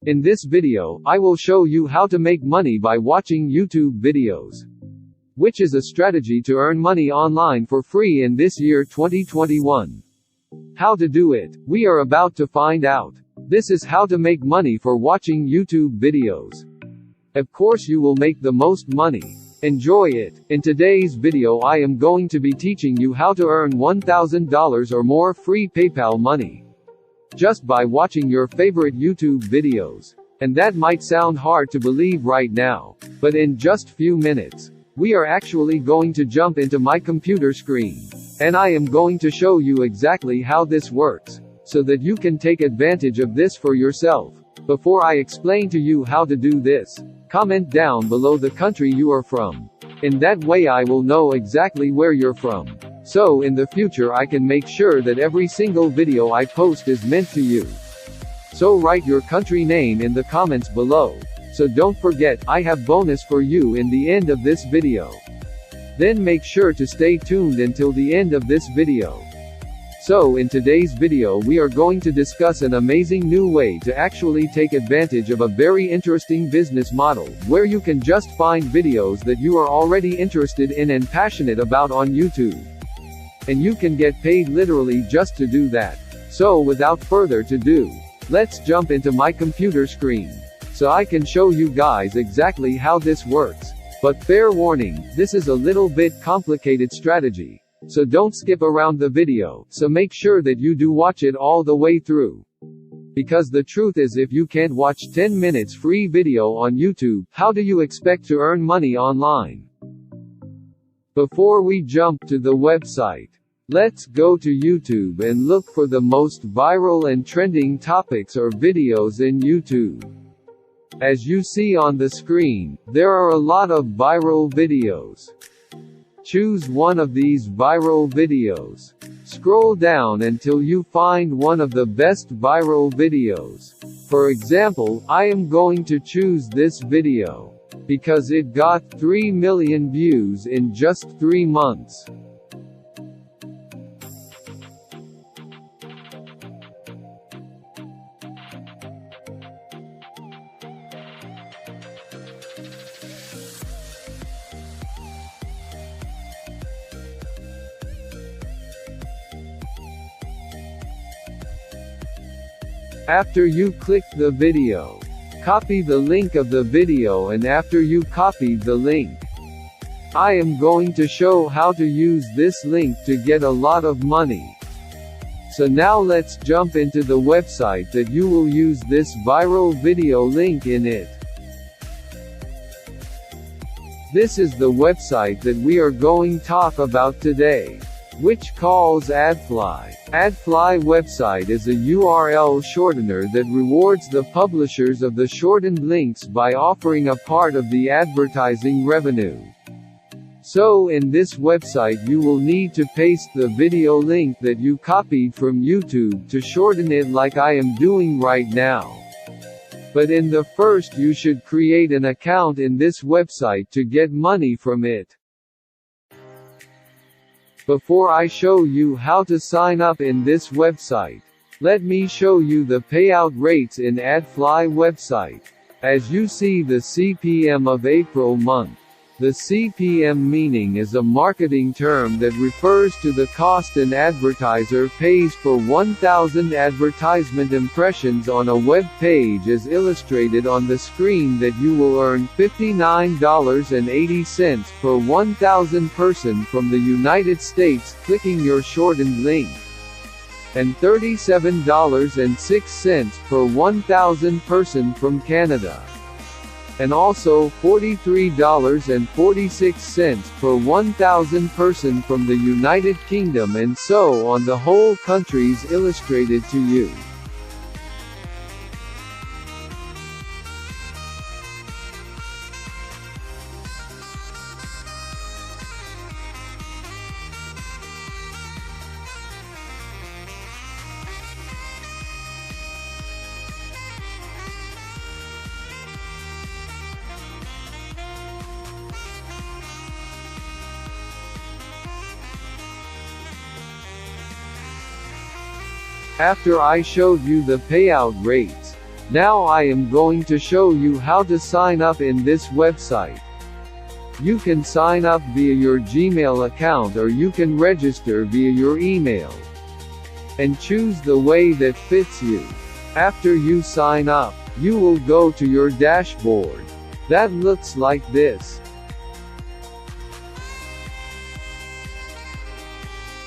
In this video, I will show you how to make money by watching YouTube videos, which is a strategy to earn money online for free in this year 2021. How to do it, we are about to find out. This is how to make money for watching YouTube videos. Of course you will make the most money. Enjoy it. In today's video I am going to be teaching you how to earn $1,000 or more free PayPal money, just by watching your favorite YouTube videos. And that might sound hard to believe right now, but in just few minutes, we are actually going to jump into my computer screen, and I am going to show you exactly how this works, so that you can take advantage of this for yourself. Before I explain to you how to do this, comment down below the country you are from. In that way I will know exactly where you're from, so in the future I can make sure that every single video I post is meant to you. So write your country name in the comments below. So don't forget, I have bonus for you in the end of this video. Then make sure to stay tuned until the end of this video. So in today's video we are going to discuss an amazing new way to actually take advantage of a very interesting business model, where you can just find videos that you are already interested in and passionate about on YouTube. And you can get paid literally just to do that. So without further ado, let's jump into my computer screen, so I can show you guys exactly how this works. But fair warning, this is a little bit complicated strategy. So don't skip around the video, so make sure that you do watch it all the way through. Because the truth is, if you can't watch 10 minutes free video on YouTube, how do you expect to earn money online? Before we jump to the website, let's go to YouTube and look for the most viral and trending topics or videos in YouTube. As you see on the screen, there are a lot of viral videos. Choose one of these viral videos. Scroll down until you find one of the best viral videos. For example, I am going to choose this video, because it got 3 million views in just 3 months. After you click the video, copy the link of the video, and after you copied the link, I am going to show how to use this link to get a lot of money. So now let's jump into the website that you will use this viral video link in it. This is the website that we are going to talk about today, which calls Adfly. Adfly website is a URL shortener that rewards the publishers of the shortened links by offering a part of the advertising revenue. So in this website you will need to paste the video link that you copied from YouTube to shorten it, like I am doing right now. But in the first you should create an account in this website to get money from it. Before I show you how to sign up in this website, let me show you the payout rates in Adfly website. As you see the CPM of April month. The CPM meaning is a marketing term that refers to the cost an advertiser pays for 1,000 advertisement impressions on a web page, as illustrated on the screen, that you will earn $59.80 per 1,000 person from the United States clicking your shortened link, and $37.06 per 1,000 person from Canada, and also $43.46 per 1,000 person from the United Kingdom, and so on, the whole countries illustrated to you. After I showed you the payout rates, Now I am going to show you how to sign up in this website. You can sign up via your Gmail account or you can register via your email. And choose the way that fits you. After you sign up, you will go to your dashboard. That looks like this.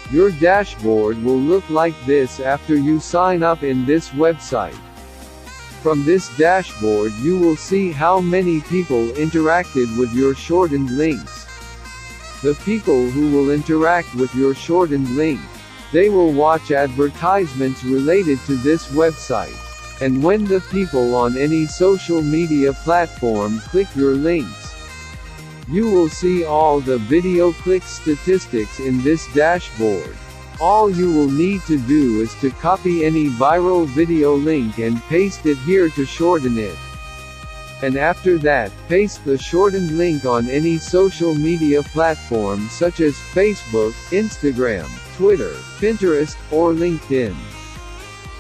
Your dashboard will look like this after you sign up in this website. From this dashboard you will see how many people interacted with your shortened links. The people who will interact with your shortened link, they will watch advertisements related to this website. And when the people on any social media platform click your links, you will see all the video click statistics in this dashboard. All you will need to do is to copy any viral video link and paste it here to shorten it. And after that, paste the shortened link on any social media platform such as Facebook, Instagram, Twitter, Pinterest, or LinkedIn.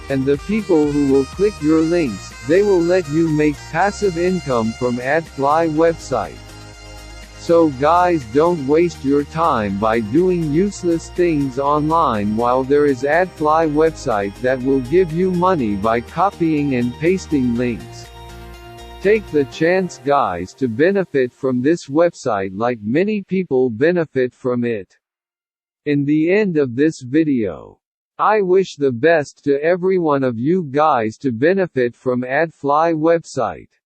And the people who will click your links, they will let you make passive income from Adfly website. So guys, don't waste your time by doing useless things online while there is Adfly website that will give you money by copying and pasting links. Take the chance guys to benefit from this website like many people benefit from it. In the end of this video, I wish the best to every one of you guys to benefit from Adfly website.